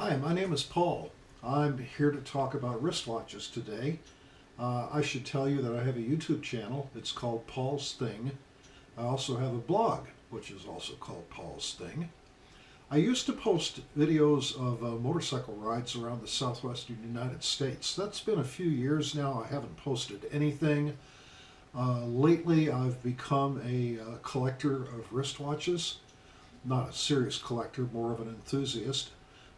Hi, my name is Paul. I'm here to talk about wristwatches today. I should tell you that I have a YouTube channel. It's called Paul's Thing. I also have a blog, which is also called Paul's Thing. I used to post videos of motorcycle rides around the southwestern United States. That's been a few years now. I haven't posted anything. Lately, I've become a collector of wristwatches. Not a serious collector, more of an enthusiast.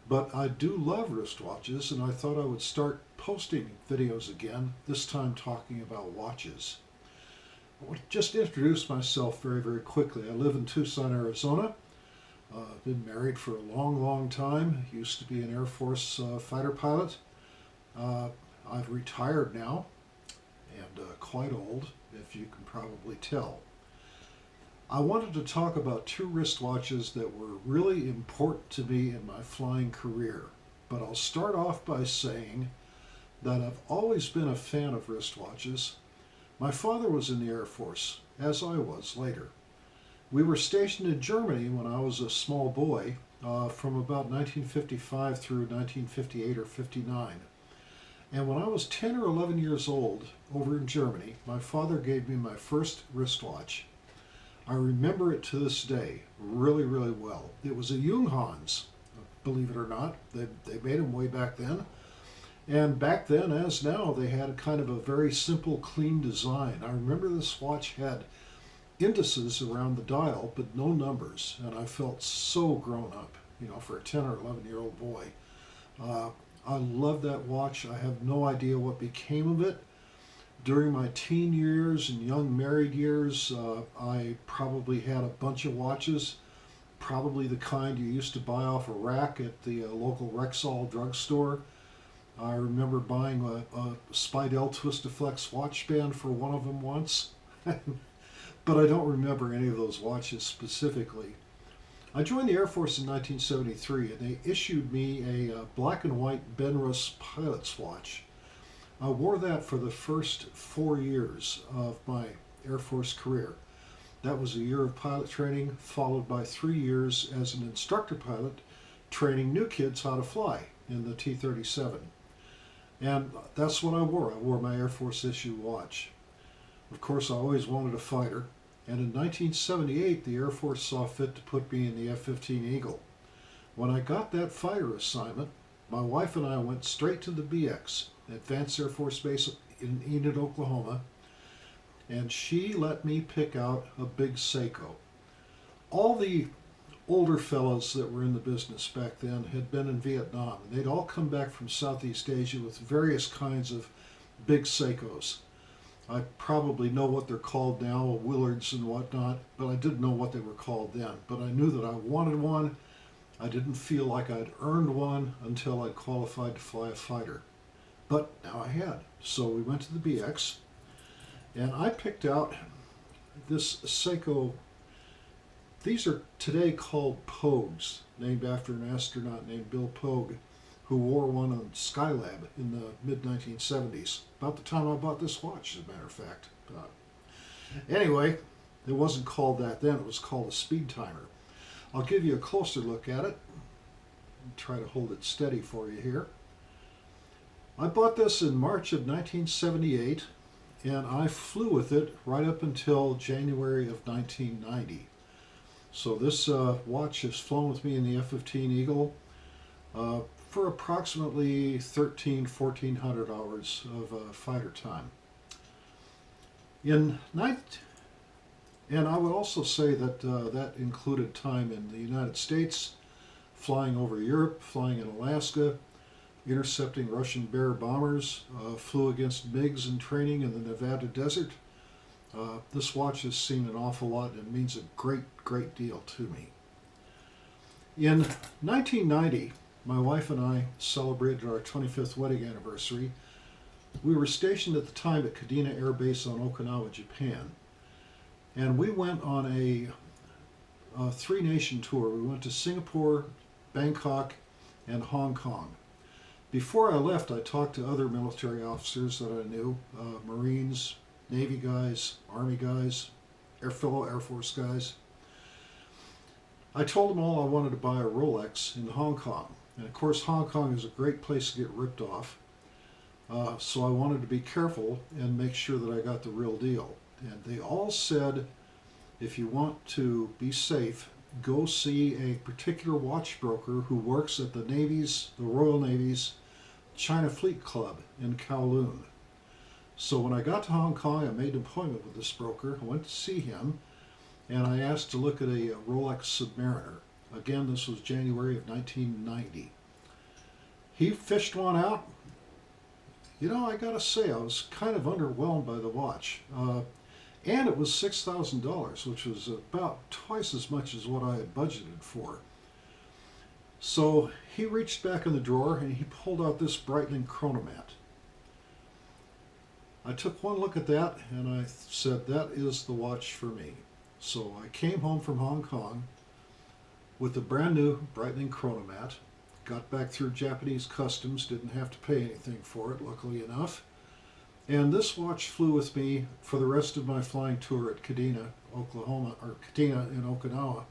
But I do love wristwatches, and I thought I would start posting videos again, this time talking about watches. I want to just introduce myself very quickly. I live in Tucson, Arizona. I've been married for a long time. Used to be an Air Force fighter pilot. I've retired now, and quite old, if you can probably tell. I wanted to talk about two wristwatches that were really important to me in my flying career. But I'll start off by saying that I've always been a fan of wristwatches. My father was in the Air Force, as I was later. We were stationed in Germany when I was a small boy, from about 1955 through 1958 or 59. And when I was 10 or 11 years old, over in Germany, my father gave me my first wristwatch. I remember it to this day really well. It was a Junghans, believe it or not. They made them way back then. And back then, as now, they had a kind of a very simple, clean design. I remember this watch had indices around the dial, but no numbers. And I felt so grown up, for a 10 or 11-year-old boy. I love that watch. I have no idea what became of it. During my teen years and young married years, I probably had a bunch of watches, probably the kind you used to buy off a rack at the local Rexall drugstore. I remember buying a Speidel Twistaflex watch band for one of them once, but I don't remember any of those watches specifically. I joined the Air Force in 1973, and they issued me a black and white Benrus pilot's watch. I wore that for the first 4 years of my Air Force career. That was a year of pilot training, followed by 3 years as an instructor pilot, training new kids how to fly in the T-37. And that's what I wore. I wore my Air Force issue watch. Of course, I always wanted a fighter, and in 1978, the Air Force saw fit to put me in the F-15 Eagle. When I got that fighter assignment, my wife and I went straight to the BX, Advanced Air Force Base in Enid, Oklahoma, and she let me pick out a big Seiko. All the older fellows that were in the business back then had been in Vietnam, and they'd all come back from Southeast Asia with various kinds of big Seikos. I probably know what they're called now, Willards and whatnot, but I didn't know what they were called then. But I knew that I wanted one. I didn't feel like I'd earned one until I'd qualified to fly a fighter. But now I had. So we went to the BX, and I picked out this Seiko. These are today called Pogues, named after an astronaut named Bill Pogue, who wore one on Skylab in the mid-1970s, about the time I bought this watch, as a matter of fact. Anyway, it wasn't called that then. It was called a speed timer. I'll give you a closer look at it. Try to hold it steady for you here. I bought this in March of 1978, and I flew with it right up until January of 1990. So this watch has flown with me in the F-15 Eagle for approximately 1,400 hours of fighter time. And I would also say that that included time in the United States, flying over Europe, flying in Alaska, intercepting Russian Bear bombers, flew against MiGs in training in the Nevada desert. This watch has seen an awful lot and means a great deal to me. In 1990, my wife and I celebrated our 25th wedding anniversary. We were stationed at the time at Kadena Air Base on Okinawa, Japan. And we went on a three-nation tour. We went to Singapore, Bangkok, and Hong Kong. Before I left, I talked to other military officers that I knew, Marines, Navy guys, Army guys, fellow Air Force guys. I told them all I wanted to buy a Rolex in Hong Kong. And of course, Hong Kong is a great place to get ripped off. So I wanted to be careful and make sure that I got the real deal. And they all said, if you want to be safe, go see a particular watch broker who works at the Royal Navy's China Fleet Club in Kowloon. So when I got to Hong Kong, I made an appointment with this broker. I went to see him, and I asked to look at a Rolex Submariner. Again, this was January of 1990. He fished one out. You know, I gotta say, I was kind of underwhelmed by the watch. And it was $6,000, which was about twice as much as what I had budgeted for. So he reached back in the drawer and he pulled out this Breitling Chronomat. I took one look at that and I said, that is the watch for me. So I came home from Hong Kong with a brand new Breitling Chronomat, got back through Japanese customs, didn't have to pay anything for it, luckily enough. And this watch flew with me for the rest of my flying tour at Kadena, Oklahoma, or Kadena in Okinawa.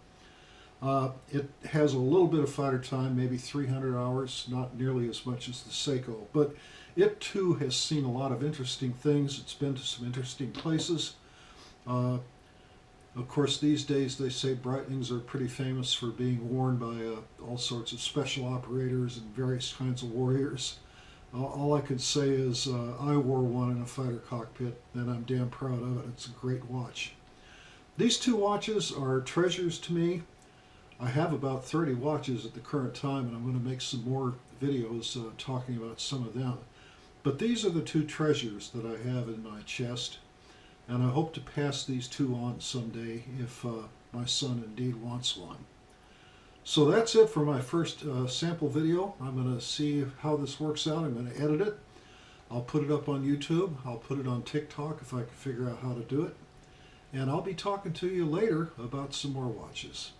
It has a little bit of fighter time, maybe 300 hours, not nearly as much as the Seiko, but it too has seen a lot of interesting things. It's been to some interesting places. Of course, these days they say Breitlings are pretty famous for being worn by all sorts of special operators and various kinds of warriors. All I can say is I wore one in a fighter cockpit, and I'm damn proud of it. It's a great watch. These two watches are treasures to me. I have about 30 watches at the current time, and I'm going to make some more videos talking about some of them. But these are the two treasures that I have in my chest, and I hope to pass these two on someday if my son indeed wants one. So that's it for my first sample video. I'm going to see how this works out. I'm going to edit it. I'll put it up on YouTube. I'll put it on TikTok if I can figure out how to do it. And I'll be talking to you later about some more watches.